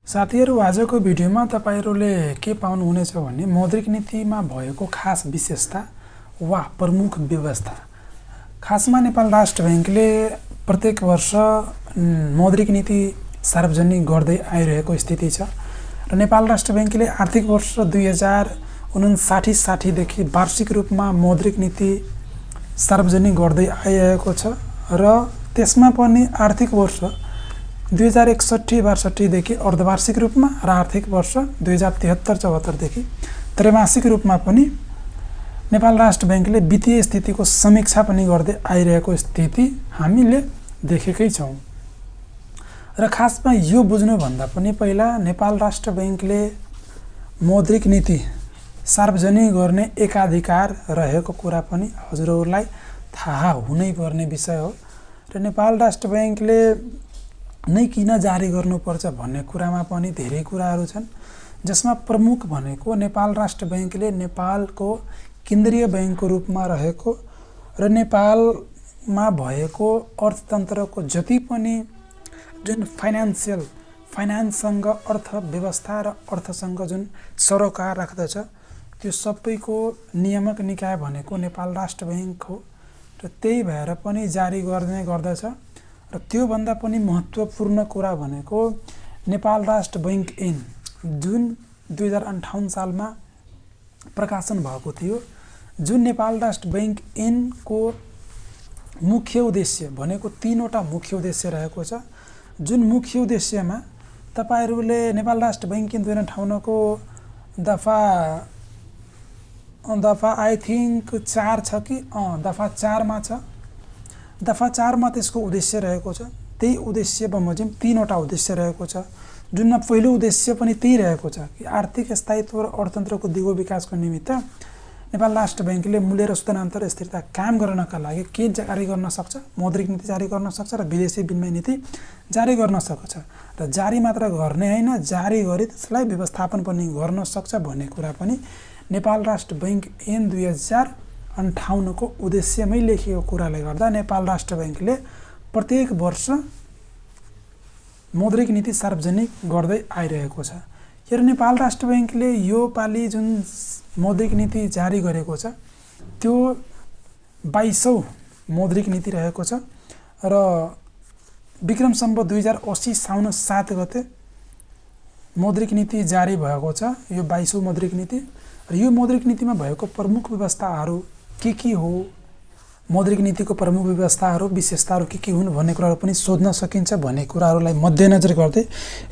साथीहरु आजको भिडियोमा तपाईहरुले के पाउनुहुनेछ भने मौद्रिक नीतिमा भएको खास विशेषता वा प्रमुख व्यवस्था। खासमा नेपाल राष्ट्र बैंकले प्रत्येक वर्ष मौद्रिक नीति सार्वजनिक गर्दै आइरहेको स्थिति छ र नेपाल राष्ट्र बैंकले आर्थिक वर्ष 2059-60 देखि वार्षिक रूपमा मौद्रिक नीति सार्वजनिक गर्दै आइरहेको छ र त्यसमा पनि आर्थिक वर्ष 2061-62 देखि अर्धवार्षिक रूपमा र आर्थिक वर्ष 2073-74 देखि त्रैमासिक रूपमा पनि नेपाल राष्ट्र बैंकले वित्तीय स्थितिको समीक्षा पनि गर्दै आइरहेको स्थिति हामीले देखेकै छौं। र खासमा यो बुझ्नु भन्दा पनि पहिला नेपाल राष्ट्र बैंकले मौद्रिक नीति सार्वजनिक गर्ने एकाधिकार रहेको कुरा पनि हजुरहरुलाई थाहा हुनै पर्ने विषय हो र नेपाल राष्ट्र बैंकले नै किन जारी गर्नुपर्छ भन्ने कुरामा पनि धेरै कुराहरू छन्, जसमा प्रमुख भनेको नेपाल राष्ट्र बैंकले नेपालको केन्द्रीय बैंकको रूपमा रहेको र नेपालमा भएको अर्थतन्त्रको जति पनि जुन फाइनान्ससँग अर्थव्यवस्था र अर्थसँग जुन सरोकार राख्दछ त्यो सबैको नियामक निकाय भनेको नेपाल राष्ट्र बैंक हो र त्यही भएर पनि जारी गर्ने गर्दछ। र त्यो भन्दा पनि महत्त्वपूर्ण कुरा भनेको नेपाल राष्ट्र बैंक ऐन जुन 2058 सालमा प्रकाशन भएको थियो, जुन नेपाल राष्ट्र बैंक ऐन को मुख्य उद्देश्य भनेको तीनवटा मुख्य उद्देश्य रहेको छ। जुन मुख्य उद्देश्यमा तपाईहरुले नेपाल राष्ट्र बैंक ऐन 2058 को दफा आई थिंक 4 छ कि दफा 4 मा छ। दफा 4 मा त्यसको उद्देश्य रहेको छ। त्यही उद्देश्य बमोजिम तीनवटा उद्देश्य रहेको छ, जुनमा पहिलो उद्देश्य पनि त्यही रहेको छ कि आर्थिक स्थायित्व र अर्थतन्त्रको दिगो विकासको निमित्त नेपाल राष्ट्र बैंकले मूल्य र सूचनान्तर स्थिरता कायम गर्नका लागि के जारी गर्न सक्छ, मौद्रिक नीति जारी गर्न सक्छ र विदेशी विनिमय नीति जारी गर्न सक्छ र जारी मात्र गर्ने हैन, जारी गरी त्यसलाई व्यवस्थापन पनि गर्न सक्छ भन्ने कुरा पनि नेपाल राष्ट्र बैंक ऐन 2058 को उद्देश्यमै लेखिएको कुराले गर्दा नेपाल राष्ट्र बैंकले प्रत्येक वर्ष मौद्रिक नीति सार्वजनिक गर्दै आइरहेको छ। र नेपाल राष्ट्र बैंकले यो पाली जुन मौद्रिक नीति जारी गरेको छ त्यो 22औं मौद्रिक नीति रहेको छ र विक्रम सम्वत 2080 साउन 7 गते मौद्रिक नीति जारी भएको छ। यो 22औं मौद्रिक नीति र यो मौद्रिक नीतिमा भएको प्रमुख व्यवस्थाहरू के हो, मौद्रिक नीतिको प्रमुख व्यवस्थाहरू विशेषताहरू के हुन् भन्ने कुराहरू पनि सोध्न सकिन्छ भन्ने कुराहरूलाई मध्यनजर गर्दै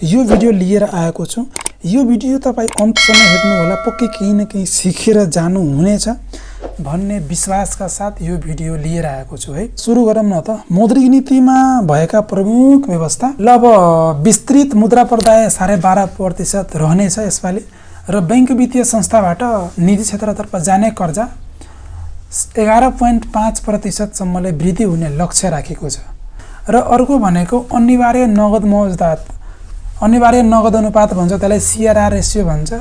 यो भिडियो लिएर आएको छु। यो भिडियो तपाई अन्तसम्म हेर्नु होला, पक्कै केही न केही सिखेर जानु हुनेछ भन्ने विश्वासका साथ यो भिडियो लिएर आएको छु है। सुरु गरौँ न त मौद्रिक नीतिमा भएका प्रमुख व्यवस्था। ल अब विस्तृत मुद्रा पर्याय 12.5% रहनेछ यसपालि र बैंक वित्तीय संस्थाबाट निजी क्षेत्रतर्फ जाने कर्जा 11.5% सम्मले वृद्धि हुने लक्ष्य राखेको छ। र अर्को भनेको अनिवार्य नगद अनुपात भन्छ, त्यसलाई सीआरआर रेशियो भन्छ।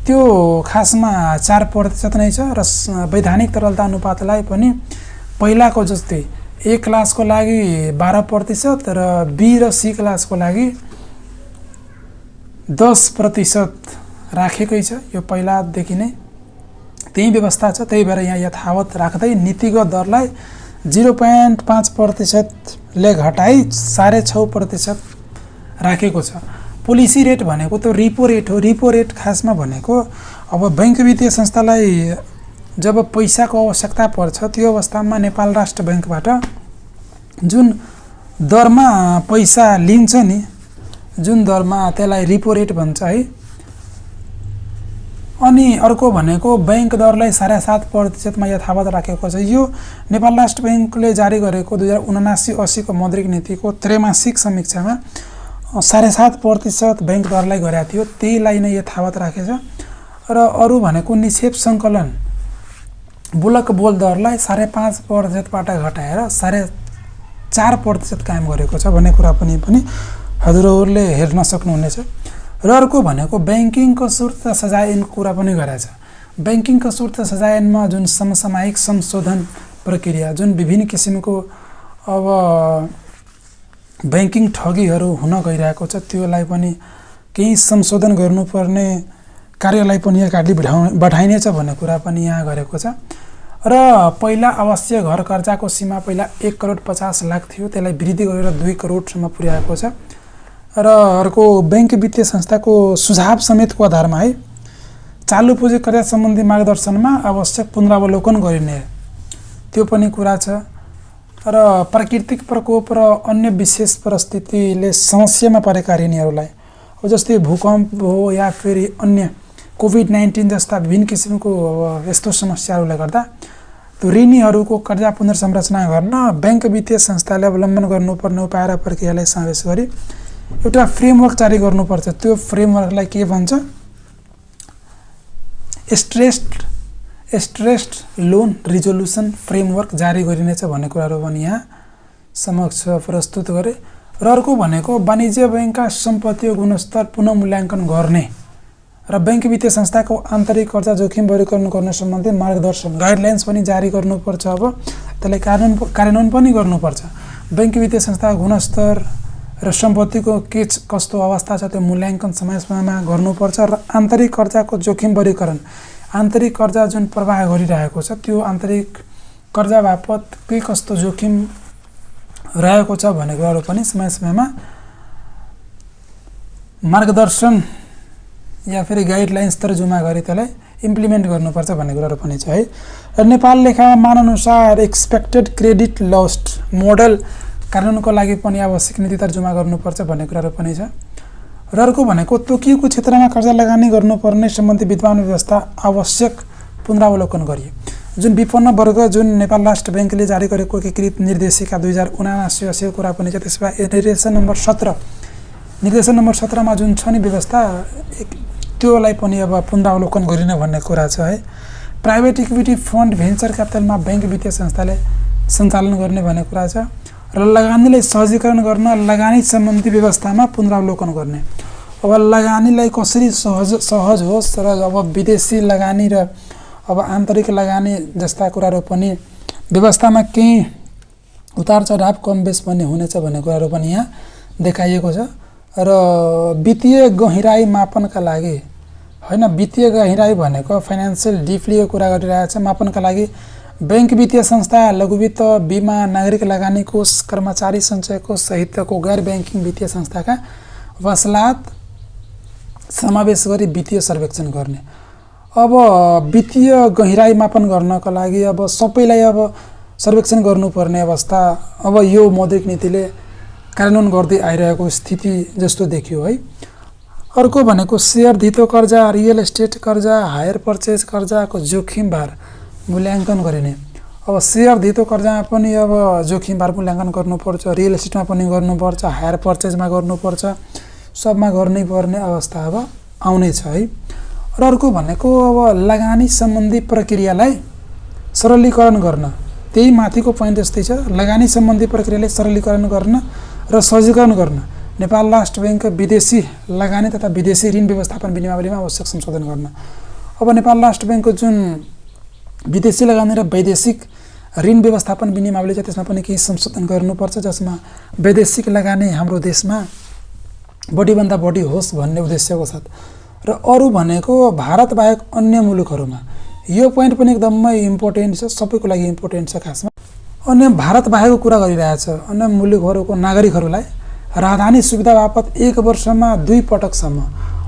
त्यो खासमा 4% नै छ र वैधानिक तरलता अनुपातलाई पनि पहिलाको जस्तै ए क्लासको लागि 12% र बी र सी क्लासको लागि 10% राखेकै छ। यो पहिलादेखि नै त्यही व्यवस्था छ, त्यही भएर यहाँ यथावत राख्दै नीतिगत दरलाई 0.5% ले घटाई 6.5% राखेको छ। पोलिसी रेट भनेको त रिपो रेट हो। रिपो रेट खासमा भनेको अब बैंक वित्तीय संस्थालाई जब पैसाको आवश्यकता पर्छ त्यो अवस्थामा नेपाल राष्ट्र बैंकबाट जुन दरमा पैसा लिन्छ नि, जुन दरमा त्यसलाई रिपो रेट भन्छ है। अनि अर्को भनेको बैंक दरलाई 7.5% मा यथावत राखेको छ। यो नेपाल राष्ट्र बैंकले जारी गरेको 2079-80 को मौद्रिक नीतिको त्रैमासिक समीक्षामा 7.5% बैंक दरलाई गरेको थियो, त्यहीलाई नै यथावत राखेछ। र अरु भनेको निक्षेप संकलन बुलक बोल दरलाई 5.5% बाट घटाएर 4.5% कायम गरेको छ भन्ने कुरा पनि हजुरहरुले हेर्न सक्नुहुनेछ। र अर्को भनेको बैंकिङ कसुर तथा सजाय ऐनको कुरा पनि गरेछ। बैंकिङ कसुर तथा सजाय ऐनमा जुन समसामयिक संशोधन प्रक्रिया, जुन विभिन्न किसिमको अब बैंकिङ ठगीहरू हुन गइरहेको छ, त्योलाई पनि केही संशोधन गर्नुपर्ने कार्यलाई पनि अगाडि बढाइनेछ भन्ने कुरा पनि यहाँ गरेको छ। र पहिला आवासीय घर कर्जाको सीमा पहिला 1,50,00,000 थियो, त्यसलाई वृद्धि गरेर 2 करोडसम्म पुर्याएको छ। र अर्को बैंक वित्तीय संस्थाको सुझाव समेतको आधारमा है चालु पुँजी कर्जा सम्बन्धी मार्गदर्शनमा आवश्यक पुनरावलोकन गरिने त्यो पनि कुरा छ। र प्राकृतिक प्रकोप र अन्य विशेष परिस्थितिले समस्यामा परेका ऋणीहरूलाई, अब जस्तै भूकम्प हो या फेरि अन्य कोभिड-19 जस्ता विभिन्न किसिमको यस्तो समस्याहरूले गर्दा त्यो ऋणीहरूको कर्जा पुनर्संरचना गर्न बैंक वित्तीय संस्थाले अवलम्बन गर्नुपर्ने उपाय र प्रक्रियालाई समावेश गरी एउटा फ्रेमवर्क जारी गर्नुपर्छ। त्यो फ्रेमवर्कलाई के भन्छ? स्ट्रेस्ड लोन रिजोल्युसन फ्रेमवर्क जारी गरिनेछ भन्ने कुराहरू पनि यहाँ समक्ष प्रस्तुत गरे। र अर्को भनेको वाणिज्य बैंकका सम्पत्तिको गुणस्तर पुनः मूल्याङ्कन गर्ने र बैंक वित्तीय संस्थाको आन्तरिक कर्जा जोखिम वर्गीकरण गर्न सम्बन्धी मार्गदर्शन गाइडलाइन्स पनि जारी गर्नुपर्छ। अब त्यसलाई कार्यान्वयन पनि गर्नुपर्छ। बैंक वित्तीय संस्थाको गुणस्तर र सम्पत्तिको के कस्तो अवस्था छ त्यो मूल्याङ्कन समय समयमा गर्नुपर्छ। र आन्तरिक कर्जाको जोखिम वर्गीकरण, आन्तरिक कर्जा जुन प्रवाह गरिरहेको छ त्यो आन्तरिक कर्जा बापत के कस्तो जोखिम रहेको छ भन्ने कुराहरू पनि समय समयमा मार्गदर्शन या फेरि गाइडलाइन्स तर्जुमा गरी त्यसलाई इम्प्लिमेन्ट गर्नुपर्छ भन्ने कुराहरू पनि छ है। र नेपाल लेखामा मानअनुसार एक्सपेक्टेड क्रेडिट लस्ट मोडल कार्यान्वयनको लागि पनि आवश्यक नीति तर्जुमा गर्नुपर्छ भन्ने कुराहरू पनि छ। र अर्को भनेको तोकिएको क्षेत्रमा कर्जा लगानी गर्नुपर्ने सम्बन्धी विद्यमान व्यवस्था आवश्यक पुनरावलोकन गरियो। जुन विपन्न वर्ग जुन नेपाल राष्ट्र बैंकले जारी गरेको एकीकृत निर्देशिका 2079 कुरा पनि छ। त्यसमा निर्देशन नम्बर 17 मा जुन छ नि व्यवस्था त्योलाई पनि अब पुनरावलोकन गरिन भन्ने कुरा छ है। प्राइभेट इक्विटी फन्ड भेन्चर क्यापिटलमा बैंक वित्तीय संस्थाले सञ्चालन गर्ने भन्ने कुरा छ। र लगानीलाई सहजीकरण गर्न लगानी सम्बन्धी व्यवस्थामा पुनरावलोकन गर्ने। अब लगानीलाई कसरी सहज होस् र अब विदेशी लगानी र अब आन्तरिक लगानी जस्ता कुराहरू पनि व्यवस्थामा केही उतार चढाव कम बेस पनि हुनेछ भन्ने कुराहरू पनि यहाँ देखाइएको छ। र वित्तीय गहिराई मापनका लागि हैन, वित्तीय गहिराई भनेको फाइनान्शियल डिपली कुरा गरिरहेको छ। मापनका लागि बैंक वित्तीय संस्था, लघुवित्त, बीमा, नागरिक लगानी कोष, कर्मचारी सञ्चय कोष सहितको गैर ब्याङ्किङ वित्तीय संस्थाका वसलात समावेश गरी वित्तीय सर्वेक्षण गर्ने। अब वित्तीय गहिराई मापन गर्नका लागि अब सबैलाई अब सर्वेक्षण गर्नुपर्ने अवस्था अब यो मौद्रिक नीतिले कार्यान्वयन गर्दै आइरहेको स्थिति जस्तो देखियो है। अर्को भनेको शेयर धितो कर्जा, रियल एस्टेट कर्जा, हायर पर्चेज कर्जाको जोखिम भार मूल्याङ्कन गरिने। अब शेयर धितो कर्जामा पनि अब जोखिम भार मूल्याङ्कन गर्नुपर्छ, रियल एस्टेटमा पनि गर्नुपर्छ, हायर पर्चेजमा गर्नुपर्छ, सबमा गर्नै पर्ने अवस्था अब आउने छ है। र अर्को भनेको अब लगानी सम्बन्धी प्रक्रियालाई सरलीकरण गर्न, त्यही माथिको पोइन्ट जस्तै छ। लगानी सम्बन्धी प्रक्रियालाई सरलीकरण गर्न र सहजीकरण गर्न नेपाल राष्ट्र बैंक विदेशी लगानी तथा विदेशी ऋण व्यवस्थापन नियमावलीमा आवश्यक संशोधन गर्न। अब नेपाल राष्ट्र बैंकको जुन विदेशी लगानी र वैदेशिक ऋण व्यवस्थापन नियमावली छ त्यसमा पनि केही संशोधन गर्नुपर्छ, जसमा वैदेशिक लगानी हाम्रो देशमा बढीभन्दा बढी होस् भन्ने उद्देश्यको साथ। र अरू भनेको भारत बाहेक अन्य मुलुकहरूमा, यो पोइन्ट पनि एकदमै इम्पोर्टेन्ट छ, सबैको लागि इम्पोर्टेन्ट छ। खासमा अन्य भारत बाहेकको कुरा गरिरहेछ। अन्य मुलुकहरूको नागरिकहरूलाई राजधानी सुविधा बापत 1 वर्षमा 2 पटकसम्म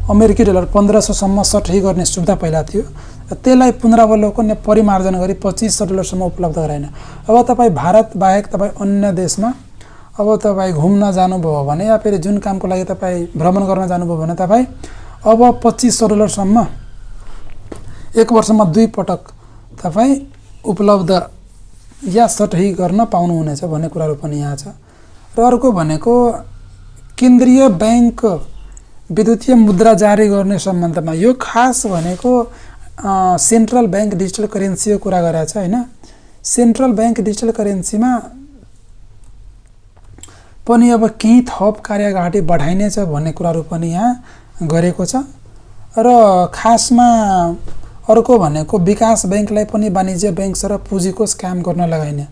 अमेरिकी डलर 1500सम्म सटही गर्ने सुविधा पहिला थियो। त्यसलाई पुनरावलोकन या परिमार्जन गरी 2500 डलरसम्म उपलब्ध गराइन। अब तपाईँ भारत बाहेक तपाईँ अन्य देशमा अब तपाईँ घुम्न जानुभयो भने या फेरि जुन कामको लागि तपाईँ भ्रमण गर्न जानुभयो भने तपाईँ अब 2500 डलरसम्म 1 वर्षमा 2 पटक तपाईँ उपलब्ध या सटही गर्न पाउनुहुनेछ भन्ने कुराहरू पनि यहाँ छ। र अर्को भनेको केन्द्रीय बैंक विद्युतीय मुद्रा जारी गर्ने सम्बन्धमा, यो खास भनेको सेन्ट्रल बैंक डिजिटल करेन्सीको कुरा गरेको छ हैन। सेन्ट्रल बैंक डिजिटल करेन्सीमा पनि अब केही थप कार्य अगाडि बढाइनेछ भन्ने कुराहरू पनि यहाँ गरेको छ। र खासमा अर्को भनेको विकास बैंकलाई पनि वाणिज्य बैंक र पुँजीकोष काम गर्न लगाइने।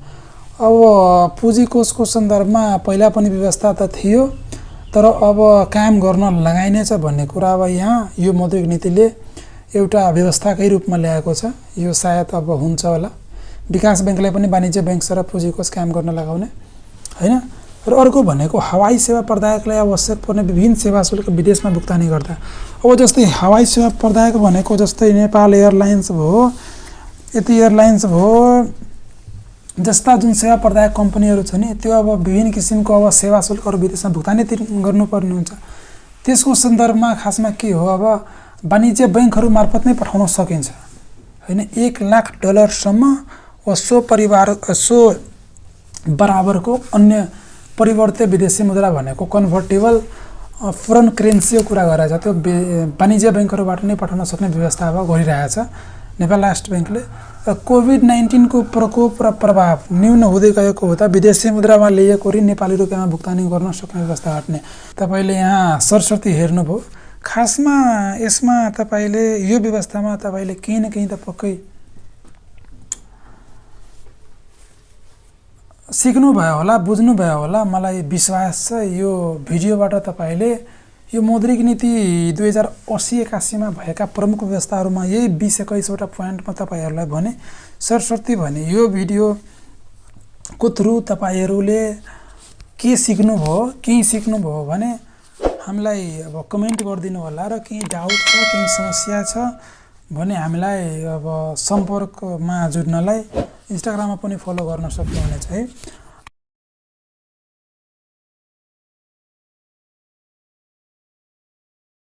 अब पुँजीकोषको सन्दर्भमा पहिला पनि व्यवस्था त थियो तर अब कायम गर्न लगाइनेछ भन्ने कुरा अब यहाँ यो मौद्रिक नीतिले एउटा व्यवस्थाकै रूपमा ल्याएको छ। यो सायद अब हुन्छ होला। विकास बैंकलाई पनि वाणिज्य बैंक र पुँजी कोष कायम गर्न लगाउने हैन। र अर्को भनेको हवाई सेवा प्रदायकलाई आवश्यक पर्ने विभिन्न सेवा शुल्क विदेशमा भुक्तानी गर्दा, अब जस्तै हवाई सेवा प्रदायक भनेको जस्तै नेपाल एयरलाइन्स भयो, यति एयरलाइन्स भयो जस्ता जुन सेवा प्रदायक कम्पनीहरू छ नि, त्यो अब विभिन्न किसिमको अब सेवा शुल्कहरू विदेशमा भुक्तानी गर्नुपर्ने हुन्छ। त्यसको सन्दर्भमा खासमा के हो, अब वाणिज्य बैंकहरू मार्फत नै पठाउन सकिन्छ हैन। $1,00,000 सम्म वा सो बराबरको अन्य परिवर्त्य विदेशी मुद्रा भनेको कन्भर्टेबल फरेन करेन्सीको कुरा गरेछ। त्यो वाणिज्य बैंकहरूबाट नै पठाउन सक्ने व्यवस्था अब गरिरहेछ नेपाल राष्ट्र बैंकले। र कोभिड-19 को प्रकोप र प्रभाव न्यून हुँदै गएको हुँदा विदेशी मुद्रामा लिएको ऋण नेपाली रुपियाँमा भुक्तानी गर्न सक्ने व्यवस्था हट्ने। तपाईले यहाँ सरस्वती हेर्नुभयो। खासमा यसमा तपाईले यो व्यवस्थामा तपाईले केही न केही त पक्कै सिक्नु भयो होला, बुझ्नु भयो होला। मलाई विश्वास छ यो भिडियोबाट तपाईले यो मौद्रिक नीति 2080-81 मा भएका प्रमुख व्यवस्थाहरूमा यही 20-21 वटा पोइन्टमा तपाईहरुलाई भने सरस्वती भने यो भिडियोको थ्रु तपाईहरुले के सिक्नु भयो, केही सिक्नु भयो भने हामीलाई अब कमेन्ट गरिदिनु होला। र केही डाउट छ, केही समस्या छ भने हामीलाई अब सम्पर्कमा जुड्नलाई इन्स्टाग्राममा पनि फलो गर्न सक्नुहुनेछ है।